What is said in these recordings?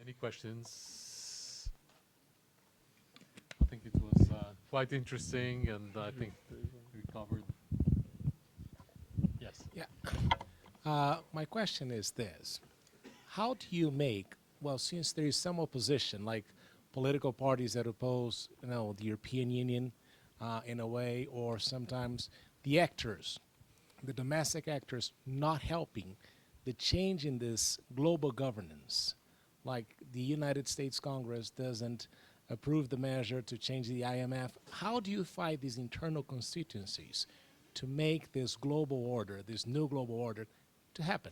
Any questions? I think it was quite interesting, and I think we covered. Yes. Yeah. My question is this. How do you make, well, since there is some opposition, like political parties that oppose, the European Union in a way, or sometimes the actors, the domestic actors not helping the change in this global governance, like the United States Congress doesn't approve the measure to change the IMF. How do you fight these internal constituencies to make this global order, this new global order, to happen?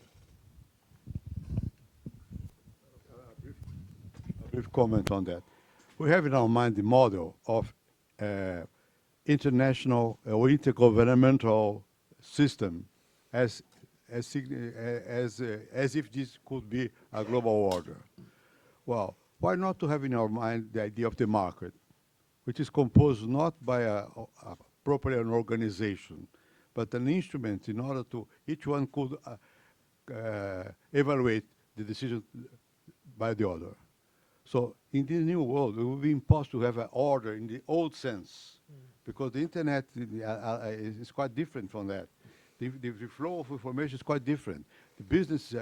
A brief comment on that. We have in our mind the model of international or intergovernmental system as if this could be a global order. Well, why not to have in our mind the idea of the market, which is composed not by a properly an organization, but an instrument in order to each one could evaluate the decision by the other. So in this new world, it will be impossible to have an order in the old sense, because the internet is quite different from that. The flow of information is quite different. The business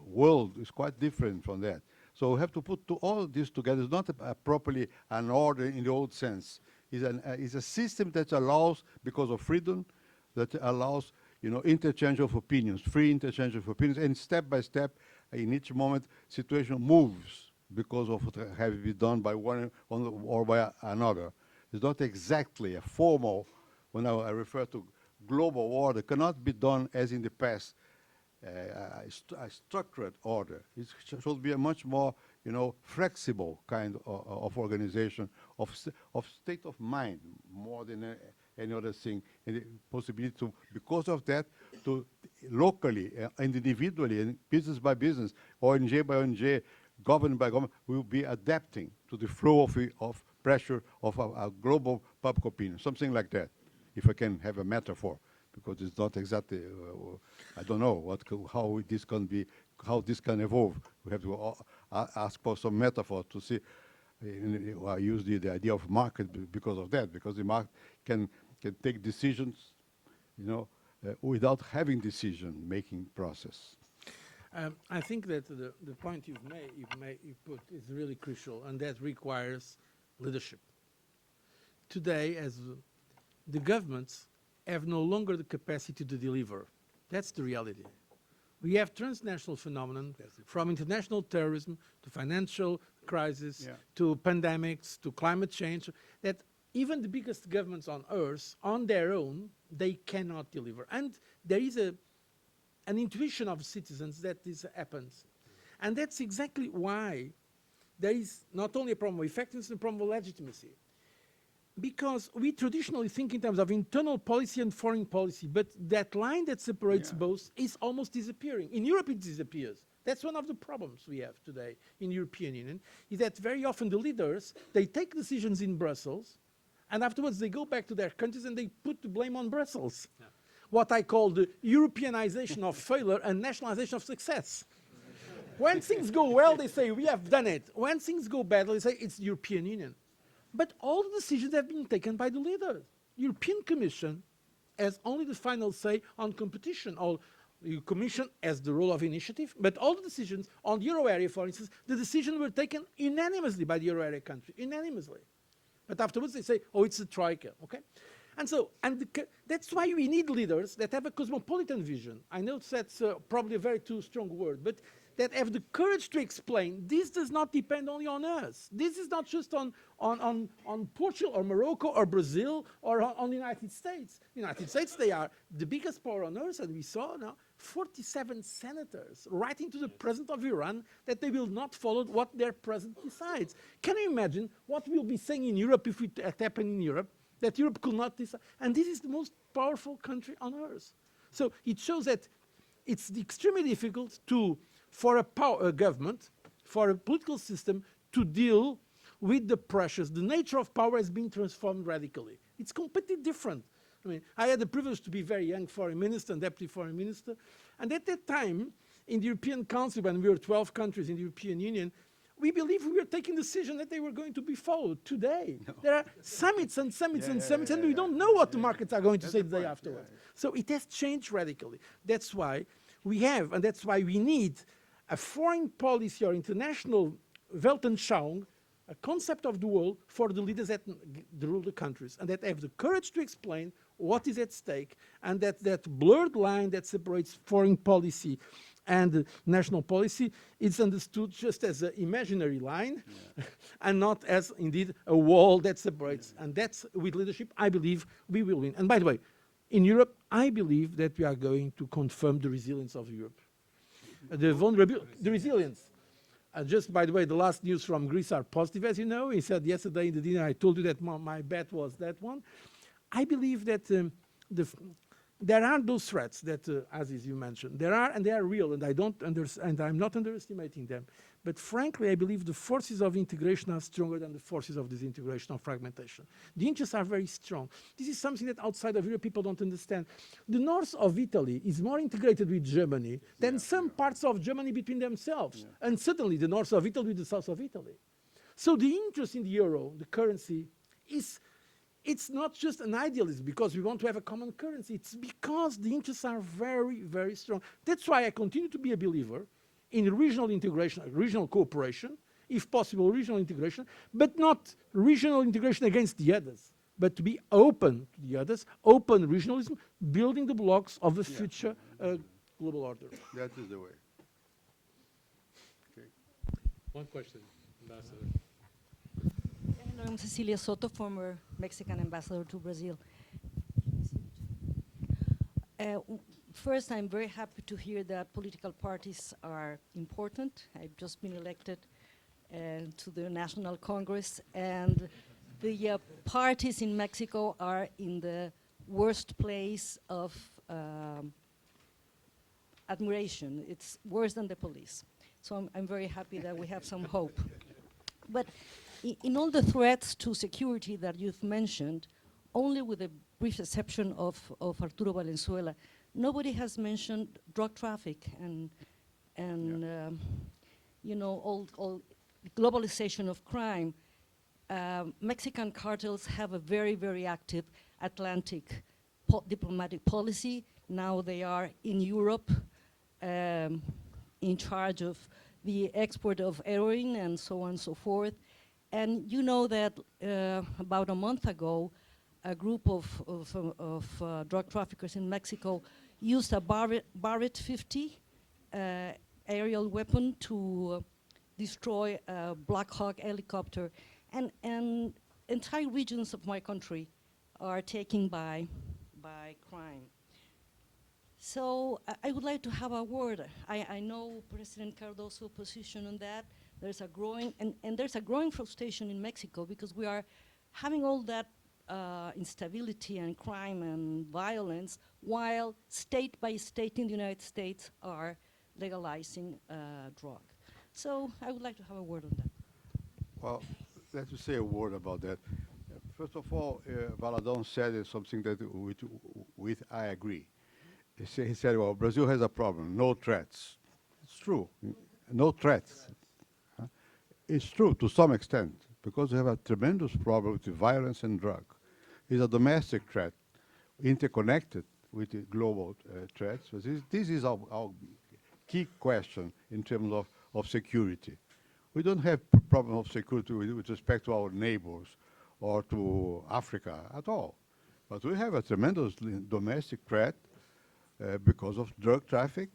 world is quite different from that. So we have to put all this together. It's not properly an order in the old sense. It's a system that allows, because of freedom, that allows interchange of opinions, free interchange of opinions, and step by step, in each moment, situation moves because of what has been done by one or by another. It's not exactly a formal, when I refer to global order, cannot be done as in the past, a structured order. It should be a much more, flexible kind of organization, of state of mind, more than any other thing. And the possibility to, because of that, to locally and individually, and business by business, ONG by ONG, government by government, will be adapting to the flow of pressure of a global public opinion, something like that, if I can have a metaphor, because it's not exactly, I don't know how this can be, how this can evolve. We have to ask for some metaphor to see. I use the idea of market because of that, because the market can take decisions, without having decision-making process. I think that the point you put is really crucial, and that requires leadership. Today, as the governments have no longer the capacity to deliver. That's the reality. We have transnational phenomenon, from international terrorism to financial crisis, to pandemics, to climate change, that even the biggest governments on earth, on their own, they cannot deliver. And there is an intuition of citizens that this happens. And that's exactly why there is not only a problem of effectiveness, but a problem of legitimacy. Because we traditionally think in terms of internal policy and foreign policy, but that line that separates both is almost disappearing. In Europe, it disappears. That's one of the problems we have today in the European Union, is that very often the leaders, they take decisions in Brussels, and afterwards they go back to their countries and they put the blame on Brussels. Yeah. What I call the Europeanization of failure and nationalization of success. When things go well, they say, we have done it. When things go badly, they say, it's the European Union. But all the decisions have been taken by the leaders. European Commission has only the final say on competition. The Commission has the role of initiative, but all the decisions on the euro area, for instance, the decisions were taken unanimously by the euro area country, unanimously. But afterwards they say, oh, it's a troika, okay? And so, that's why we need leaders that have a cosmopolitan vision. I know that's probably a very too strong word, but that have the courage to explain this does not depend only on us. This is not just on Portugal or Morocco or Brazil or on the United States. The United States, they are the biggest power on earth, and we saw now 47 senators writing to the president of Iran that they will not follow what their president decides. Can you imagine what we'll be saying in Europe if it happened in Europe, that Europe could not decide? And this is the most powerful country on earth. So it shows that it's extremely difficult for a government, for a political system to deal with the pressures. The nature of power has been transformed radically. It's completely different. I mean, I had the privilege to be very young foreign minister and deputy foreign minister. And at that time, in the European Council, when we were 12 countries in the European Union, we believe we are taking decisions that they were going to be followed today. There are summits and summits and summits, and we don't know what the markets are going to say the day afterwards. So it has changed radically. That's why we have, and that's why we need a foreign policy or international Weltanschauung, a concept of the world for the leaders that rule the countries, and that have the courage to explain what is at stake, and that blurred line that separates foreign policy and national policy is understood just as an imaginary line and not as indeed a wall that separates. And that's, with leadership, I believe we will win. And by the way, in Europe, I believe that we are going to confirm the resilience of Europe. The resilience. Just by the way, the last news from Greece are positive, as you know. He said yesterday in the dinner, I told you that my bet was that one. I believe that there are those threats that, Aziz, you mentioned. There are, and they are real, and I'm not underestimating them. But frankly, I believe the forces of integration are stronger than the forces of disintegration or fragmentation. The interests are very strong. This is something that outside of Europe people don't understand. The north of Italy is more integrated with Germany than some parts of Germany between themselves. And suddenly the north of Italy with the south of Italy. So the interest in the euro, the currency, it's not just an idealism because we want to have a common currency. It's because the interests are very, very strong. That's why I continue to be a believer in regional integration, regional cooperation, if possible regional integration, but not regional integration against the others, but to be open to the others, open regionalism, building the blocks of the future global order. That is the way. Okay. One question, Ambassador. Hello, I'm Cecilia Soto, former Mexican ambassador to Brazil. First, I'm very happy to hear that political parties are important. I've just been elected to the National Congress, and the parties in Mexico are in the worst place of admiration. It's worse than the police. So I'm very happy that we have some hope. But in all the threats to security that you've mentioned, only with a brief exception of Arturo Valenzuela, nobody has mentioned drug traffic and you know, all globalization of crime. Mexican cartels have a very, very active Atlantic diplomatic policy. Now they are in Europe in charge of the export of heroin and so on and so forth. And you know that about a month ago, a group of drug traffickers in Mexico used a Barrett 50 aerial weapon to destroy a Black Hawk helicopter. And entire regions of my country are taken by crime. So I would like to have a word. I know President Cardoso's position on that. There's a growing, and there's a growing frustration in Mexico because we are having all that instability and crime and violence while state by state in the United States are legalizing drug. So I would like to have a word on that. Well, let me say a word about that. First of all, Valadão said something that with I agree. He said, well, Brazil has a problem, no threats. It's true, no threats. It's true to some extent, because we have a tremendous problem with violence and drug. It's a domestic threat, interconnected with the global threats. But this is our key question in terms of security. We don't have problem of security with respect to our neighbors or to Africa at all. But we have a tremendous domestic threat because of drug traffic,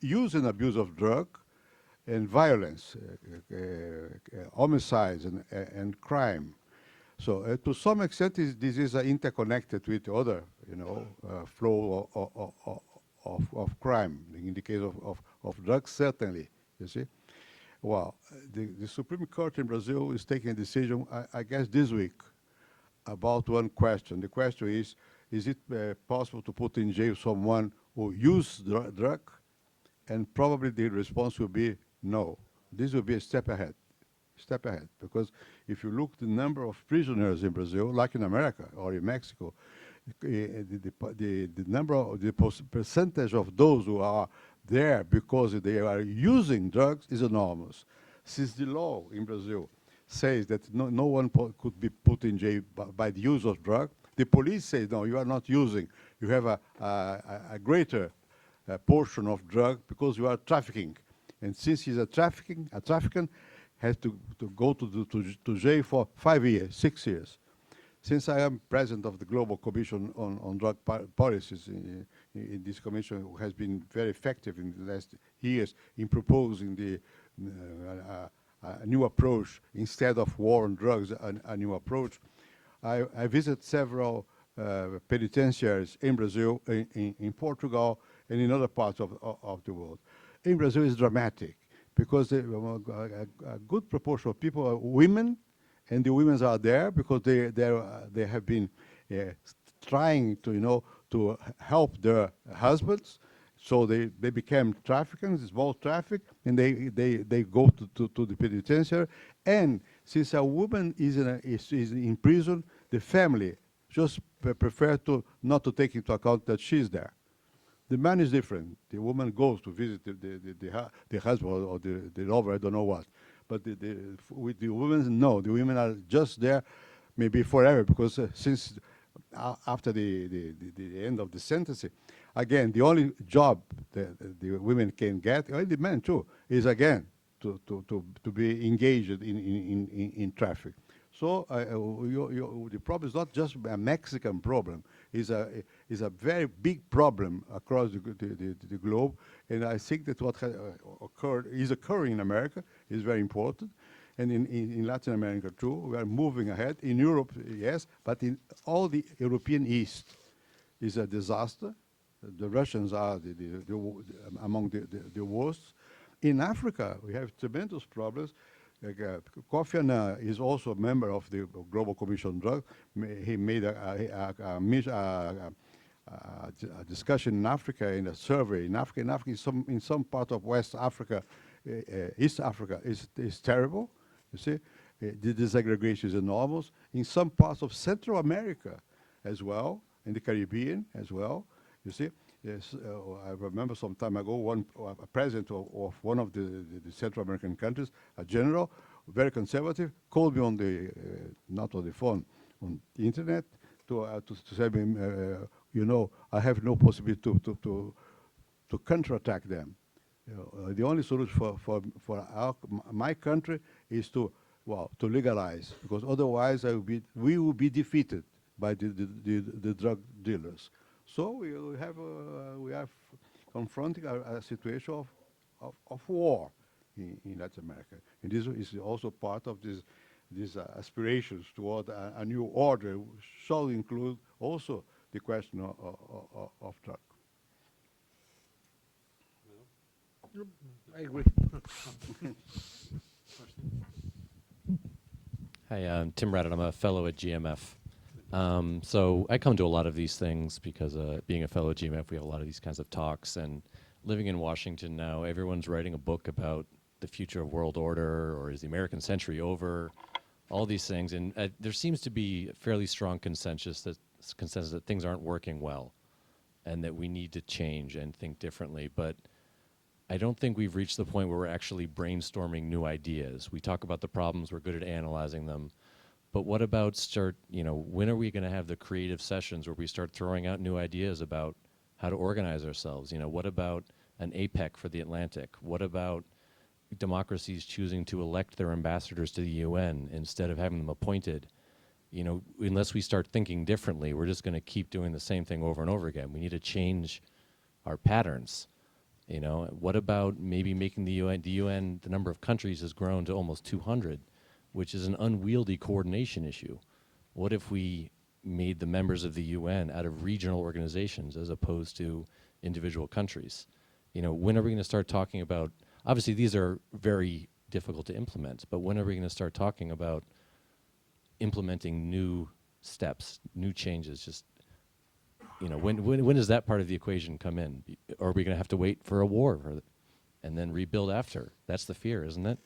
use and abuse of drug, and violence, homicides and crime. So to some extent, this is interconnected with other, flow of crime. In the case of drugs, certainly, you see. Well, the Supreme Court in Brazil is taking a decision, I guess this week, about one question. The question is it possible to put in jail someone who used drug? And probably the response will be no. This will be a step ahead, because if you look the number of prisoners in Brazil, like in America or in Mexico, the number of the percentage of those who are there because they are using drugs is enormous. Since the law in Brazil says that no one could be put in jail by the use of drug, the police says, no, you are not using. You have a greater portion of drug because you are trafficking. And since he's a trafficant has to go to jail for 5 years, 6 years. Since I am president of the Global Commission on Drug Policies, in this commission has been very effective in the last years in proposing a new approach instead of war on drugs, a new approach. I visit several penitentiaries in Brazil, in Portugal, and in other parts of the world. In Brazil, it's dramatic because a good proportion of people are women, and the women are there because they have been trying to help their husbands, so they became traffickers, small traffic, and they go to the penitentiary. And since a woman is in prison, the family just prefer not to take into account that she's there. The man is different. The woman goes to visit the husband or the lover, I don't know what. But with the women, no. The women are just there maybe forever because since after the end of the sentencing, again, the only job the women can get, and the men too, is again to be engaged in traffic. So the problem is not just a Mexican problem. It's a very big problem across the globe. And I think that what is occurring in America is very important. And in Latin America too, we are moving ahead. In Europe, yes, but in all the European East is a disaster. The Russians are among the worst. In Africa, we have tremendous problems. Kofi Annan is also a member of the Global Commission on Drugs. He made a discussion in Africa, in a survey in Africa. In some part of West Africa, East Africa is terrible. You see, the disaggregation is enormous. In some parts of Central America as well, in the Caribbean as well. You see, yes, I remember some time ago, a president of one of the Central American countries, a general, very conservative, called me on not on the phone, on the internet, to say, I have no possibility to counterattack them. The only solution for my country is to legalize, because otherwise we will be defeated by the drug dealers. So we are confronting a situation of war in Latin America, and this is also part of these aspirations toward a new order, shall include also the question of drug. I agree. Hi, I'm Tim Raddat. I'm a fellow at GMF. So I come to a lot of these things because being a fellow at GMF, we have a lot of these kinds of talks. And living in Washington now, everyone's writing a book about the future of world order, or is the American century over, all these things. And there seems to be a fairly strong consensus that things aren't working well and that we need to change and think differently. But I don't think we've reached the point where we're actually brainstorming new ideas. We talk about the problems, we're good at analyzing them. But what about when are we going to have the creative sessions where we start throwing out new ideas about how to organize ourselves? What about an APEC for the Atlantic? What about democracies choosing to elect their ambassadors to the UN instead of having them appointed? Unless we start thinking differently, we're just going to keep doing the same thing over and over again. We need to change our patterns. What about maybe making the UN, the number of countries has grown to almost 200, which is an unwieldy coordination issue. What if we made the members of the UN out of regional organizations as opposed to individual countries? When are we going to start talking about, obviously these are very difficult to implement, but when are we going to start talking about implementing new steps, new changes? Just, when does that part of the equation come in? Or are we going to have to wait for a war and then rebuild after? That's the fear, isn't it?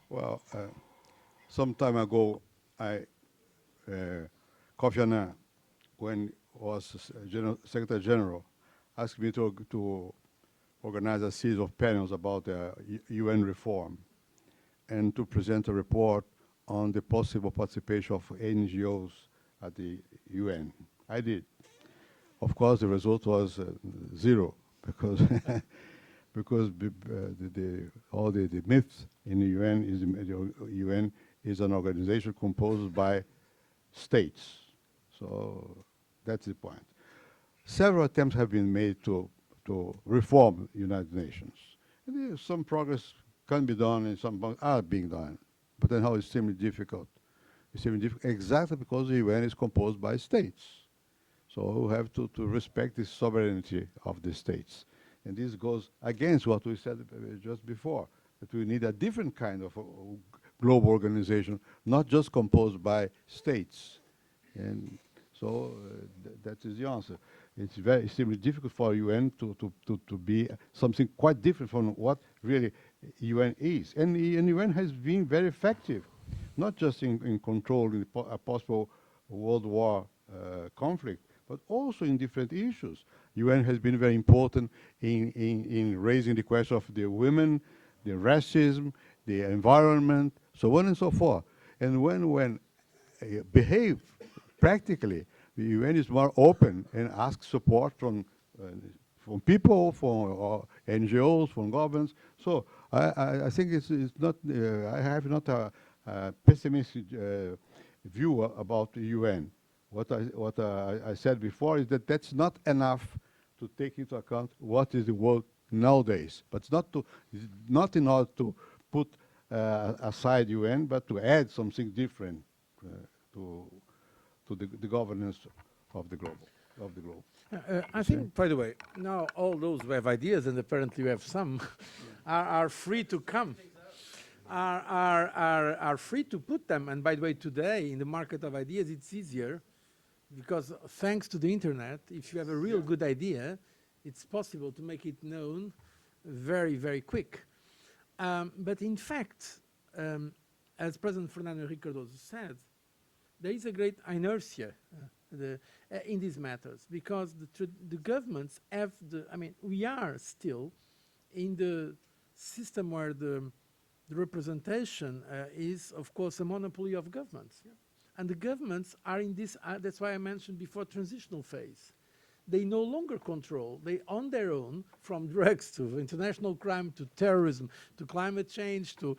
Well, some time ago, Kofi Annan when was Secretary General, asked me to organize a series of panels about UN reform and to present a report on the possible participation of NGOs at the UN. I did. Of course, the result was zero because because all the myths in the UN is an organization composed by states. So that's the point. Several attempts have been made to reform the United Nations. And some progress can be done and some are being done. But then how it's extremely difficult. It's extremely difficult exactly because the UN is composed by states. So we have to respect the sovereignty of the states. And this goes against what we said just before, that we need a different kind of global organization, not just composed by states. And so that is the answer. It's very extremely difficult for UN to be something quite different from what really UN is. And UN has been very effective, not just in controlling a possible world war conflict, but also in different issues. UN has been very important in raising the question of the women, the racism, the environment, so on and so forth. And when behave practically, the UN is more open and asks support from people, from NGOs, from governments. So I think it's not. I have not a pessimistic view about the UN. What I said before is that that's not enough to take into account what is the world nowadays. But it's not in order to put aside UN, but to add something different to the governance of the globe. I think, by the way, now all those who have ideas, and apparently we have some, are free to come. Are free to put them. And by the way, today in the market of ideas, it's easier because thanks to the internet, if you have a real good idea, it's possible to make it known very, very quick. But in fact, as President Fernando Henrique Cardoso said, there is a great inertia in these matters because the governments have we are still in the system where the representation is, of course, a monopoly of governments. Yeah. And the governments are in this, that's why I mentioned before, transitional phase. They no longer control. They, on their own, from drugs to international crime to terrorism to climate change to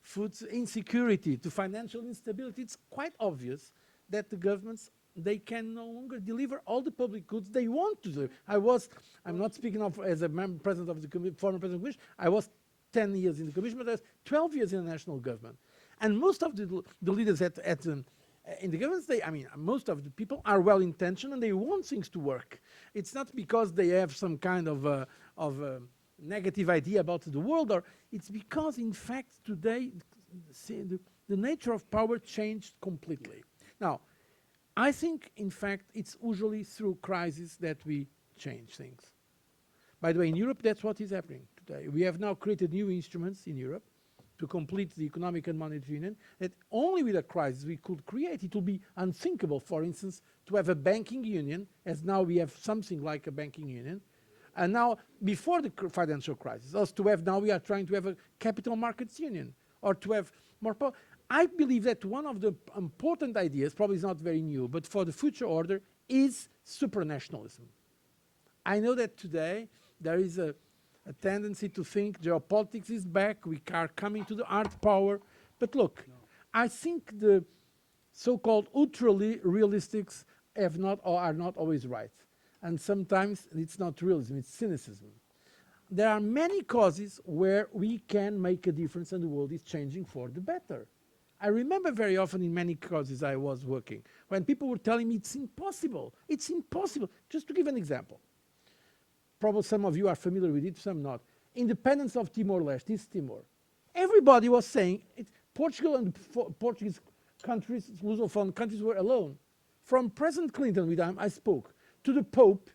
food insecurity to financial instability, it's quite obvious that the governments, they can no longer deliver all the public goods they want to do. I'm not speaking of as a president of the former president of the Commission. I was 10 years in the Commission, but I was 12 years in the national government. And most of the leaders in the governments, most of the people are well-intentioned and they want things to work. It's not because they have some kind of negative idea about the world, or it's because, in fact, today the nature of power changed completely. Now, I think, in fact, it's usually through crisis that we change things. By the way, in Europe, that's what is happening today. We have now created new instruments in Europe to complete the economic and monetary union that only with a crisis we could create. It will be unthinkable, for instance, to have a banking union, as now we have something like a banking union. And now, before the financial crisis, as to have now we are trying to have a capital markets union, or to have more power. I believe that one of the important ideas, probably is not very new, but for the future order, is supranationalism. I know that today there is a tendency to think geopolitics is back, we are coming to the hard power. But look, I think the so-called ultra-realistics are not always right. And sometimes it's not realism, it's cynicism. There are many causes where we can make a difference and the world is changing for the better. I remember very often in many causes I was working, when people were telling me it's impossible. It's impossible. Just to give an example. Probably some of you are familiar with it, some not. Independence of Timor-Leste, East Timor. Everybody was saying Portugal and Portuguese countries, Lusophone countries, were alone. From President Clinton, with whom I spoke, to the Pope.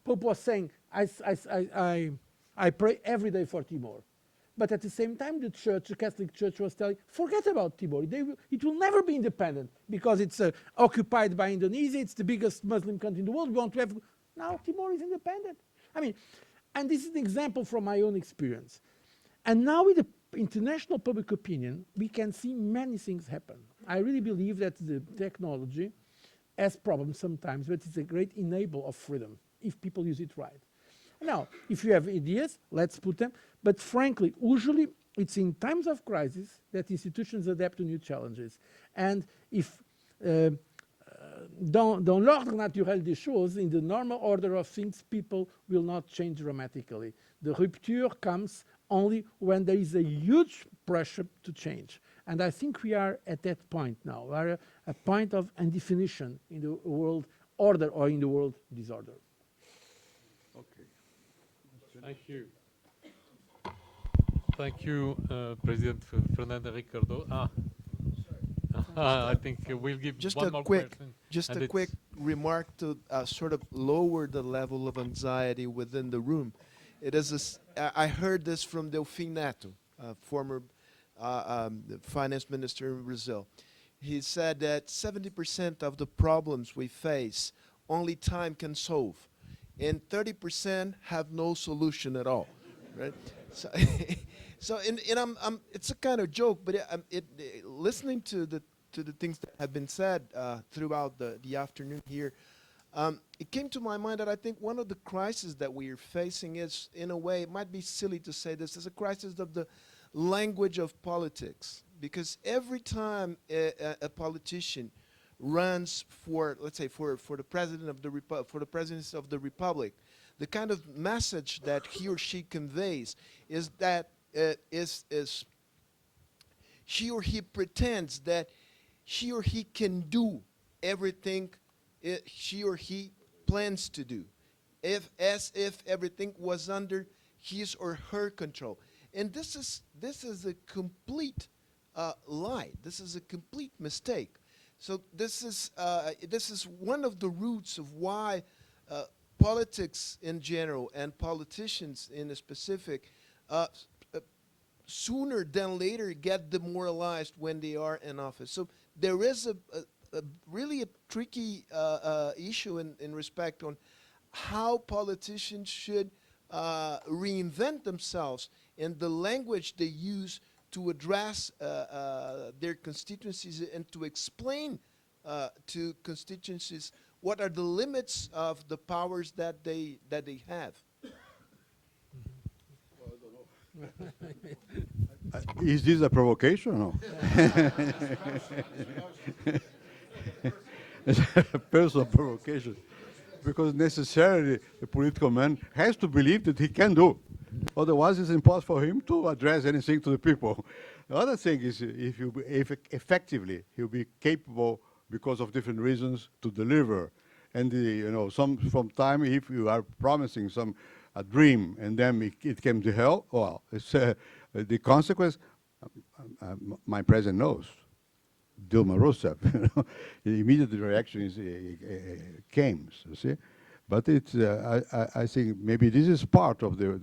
Pope was saying, I pray every day for Timor. But at the same time, the church, the Catholic Church, was telling, forget about Timor. It will never be independent because it's occupied by Indonesia. It's the biggest Muslim country in the world. We want to have... Now Timor is independent. I mean, and this is an example from my own experience. And now with the international public opinion, we can see many things happen. I really believe that the technology has problems sometimes, but it's a great enabler of freedom if people use it right. Now, if you have ideas, let's put them. But frankly, usually it's in times of crisis that institutions adapt to new challenges. And if dans l'ordre naturel des choses, in the normal order of things, people will not change dramatically. The rupture comes only when there is a huge pressure to change. And I think we are at that point now. We are at a point of undefinition in the world order or in the world disorder. Okay. Thank you. Thank you, President Fernando Henrique Cardoso. I think we'll give Just one a more quick, question. just and a it's- quick remark to sort of lower the level of anxiety within the room. It is I heard this from Delfim Neto, former finance minister in Brazil. He said that 70% of the problems we face only time can solve, and 30% have no solution at all, right? So, it's a kind of joke, but listening to the things that have been said throughout the afternoon here, it came to my mind that I think one of the crises that we are facing is, in a way, it might be silly to say this, is a crisis of the language of politics. Because every time a politician runs for, let's say, for the president of the presidency of the republic, the kind of message that he or she conveys is that she or he pretends that she or he can do everything she or he plans to do, as if everything was under his or her control. And this is a complete lie. This is a complete mistake. So this is one of the roots of why politics in general and politicians in specific sooner than later get demoralized when they are in office. So there is a really a tricky issue in respect on how politicians should reinvent themselves in the language they use to address their constituencies and to explain to constituencies what are the limits of the powers that they have. Is this a provocation or no? It's a personal provocation. Because necessarily the political man has to believe that he can do. Otherwise, it's impossible for him to address anything to the people. The other thing is, if effectively he'll be capable, because of different reasons, to deliver. And from time, if you are promising a dream and then it came to hell, well, it's the consequence. My president knows. Dilma Rousseff, the immediate reaction came. You see, but it's. I think maybe this is part of the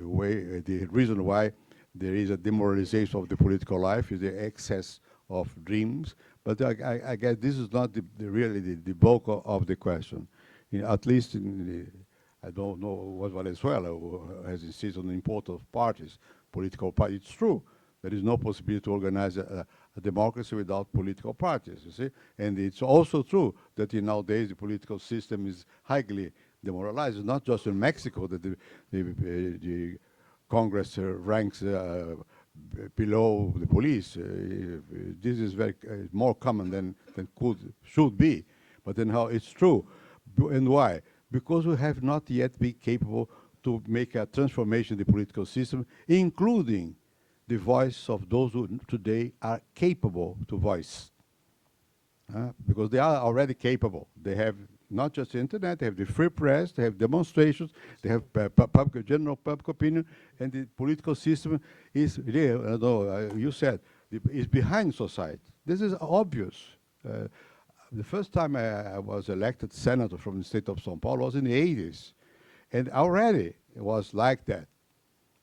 way, the reason why there is a demoralization of the political life is the excess of dreams. But I guess this is not really the bulk of the question. At least I don't know what Venezuela has insisted on the importance of parties, political parties. It's true. There is no possibility to organize a democracy without political parties, you see. And it's also true that nowadays the political system is highly demoralized. It's not just in Mexico that the Congress ranks below the police. This is very more common than should be. But then how it's true. And why? Because we have not yet been capable to make a transformation in the political system, including the voice of those who today are capable to voice. Because they are already capable. They have not just the internet, they have the free press, they have demonstrations, they have general public opinion, and the political system is real, although you said, is behind society. This is obvious. The first time I was elected senator from the state of São Paulo was in the 80s. And already it was like that.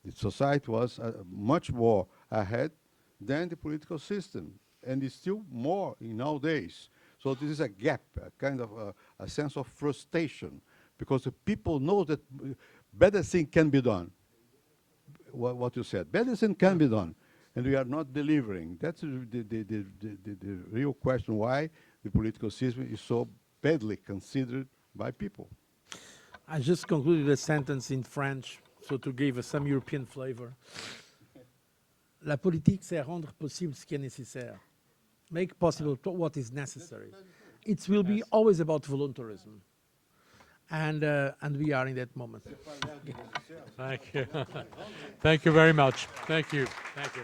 The society was much more ahead than the political system, and it's still more in nowadays. So this is a gap, a kind of a sense of frustration, because the people know that better thing can be done. What you said, better thing can be done, and we are not delivering. That's the real question, why the political system is so badly considered by people. I just concluded a sentence in French, so to give some European flavor. La politique, c'est rendre possible ce qui est nécessaire. Make possible what is necessary. It will be always about voluntarism. And we are in that moment. Thank you. Thank you very much. Thank you. Thank you.